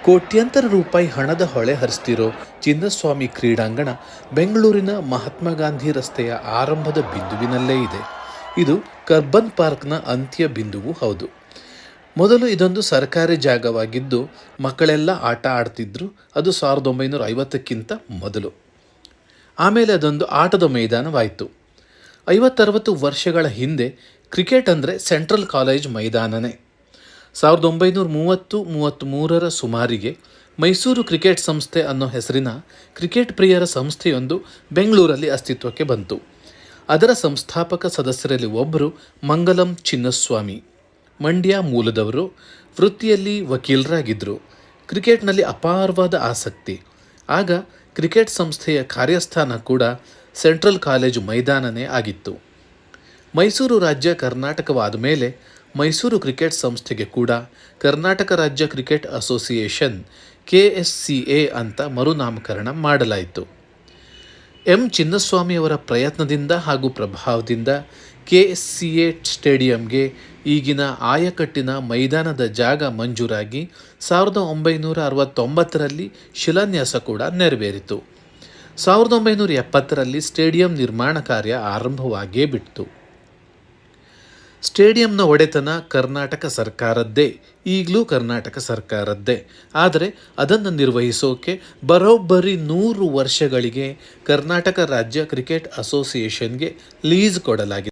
ಕೋಟ್ಯಂತರ ರೂಪಾಯಿ ಹಣದ ಹೊಳೆ ಹರಿಸ್ತಿರೋ ಚಿನ್ನಸ್ವಾಮಿ ಕ್ರೀಡಾಂಗಣ ಬೆಂಗಳೂರಿನ ಮಹಾತ್ಮ ಗಾಂಧಿ ರಸ್ತೆಯ ಆರಂಭದ ಬಿಂದುವಿನಲ್ಲೇ ಇದೆ. ಇದು ಕಬ್ಬನ್ ಪಾರ್ಕ್ನ ಅಂತ್ಯ ಬಿಂದುವೂ ಹೌದು. ಮೊದಲು ಇದೊಂದು ಸರ್ಕಾರಿ ಜಾಗವಾಗಿದ್ದು ಮಕ್ಕಳೆಲ್ಲ ಆಟ ಆಡ್ತಿದ್ರು. ಅದು 1950ಕ್ಕಿಂತ ಮೊದಲು. ಆಮೇಲೆ ಅದೊಂದು ಆಟದ ಮೈದಾನವಾಯಿತು. 50-60 ವರ್ಷಗಳ ಹಿಂದೆ ಕ್ರಿಕೆಟ್ ಅಂದರೆ ಸೆಂಟ್ರಲ್ ಕಾಲೇಜ್ ಮೈದಾನನೇ. 1930-33ರ ಸುಮಾರಿಗೆ ಮೈಸೂರು ಕ್ರಿಕೆಟ್ ಸಂಸ್ಥೆ ಅನ್ನೋ ಹೆಸರಿನ ಕ್ರಿಕೆಟ್ ಪ್ರಿಯರ ಸಂಸ್ಥೆಯೊಂದು ಬೆಂಗಳೂರಲ್ಲಿ ಅಸ್ತಿತ್ವಕ್ಕೆ ಬಂತು. ಅದರ ಸಂಸ್ಥಾಪಕ ಸದಸ್ಯರಲ್ಲಿ ಒಬ್ಬರು ಮಂಗಲಂ ಚಿನ್ನಸ್ವಾಮಿ. ಮಂಡ್ಯ ಮೂಲದವರು, ವೃತ್ತಿಯಲ್ಲಿ ವಕೀಲರಾಗಿದ್ದರು. ಕ್ರಿಕೆಟ್ನಲ್ಲಿ ಅಪಾರವಾದ ಆಸಕ್ತಿ. ಆಗ ಕ್ರಿಕೆಟ್ ಸಂಸ್ಥೆಯ ಕಾರ್ಯಸ್ಥಾನ ಕೂಡ ಸೆಂಟ್ರಲ್ ಕಾಲೇಜು ಮೈದಾನನೇ ಆಗಿತ್ತು. ಮೈಸೂರು ರಾಜ್ಯ ಕರ್ನಾಟಕವಾದ ಮೇಲೆ ಮೈಸೂರು ಕ್ರಿಕೆಟ್ ಸಂಸ್ಥೆಗೆ ಕೂಡ ಕರ್ನಾಟಕ ರಾಜ್ಯ ಕ್ರಿಕೆಟ್ ಅಸೋಸಿಯೇಷನ್ KSCA ಅಂತ ಮರುನಾಮಕರಣ ಮಾಡಲಾಯಿತು. ಎಂ ಚಿನ್ನಸ್ವಾಮಿಯವರ ಪ್ರಯತ್ನದಿಂದ ಹಾಗೂ ಪ್ರಭಾವದಿಂದ KSCA ಸ್ಟೇಡಿಯಂಗೆ ಈಗಿನ ಆಯಕಟ್ಟಿನ ಮೈದಾನದ ಜಾಗ ಮಂಜೂರಾಗಿ 1969ರಲ್ಲಿ ಶಿಲಾನ್ಯಾಸ ಕೂಡ ನೆರವೇರಿತು. 1970ರಲ್ಲಿ ಸ್ಟೇಡಿಯಂ ನಿರ್ಮಾಣ ಕಾರ್ಯ ಆರಂಭವಾಗೇ ಬಿಟ್ಟಿತು. ಸ್ಟೇಡಿಯಂನ ಒಡೆತನ ಕರ್ನಾಟಕ ಸರ್ಕಾರದ್ದೇ, ಈಗಲೂ ಕರ್ನಾಟಕ ಸರ್ಕಾರದ್ದೇ. ಆದರೆ ಅದನ್ನು ನಿರ್ವಹಿಸೋಕೆ ಬರೋಬ್ಬರಿ 100 ವರ್ಷಗಳಿಗೆ ಕರ್ನಾಟಕ ರಾಜ್ಯ ಕ್ರಿಕೆಟ್ ಅಸೋಸಿಯೇಷನ್ಗೆ ಲೀಸ್ ಕೊಡಲಾಗಿದೆ.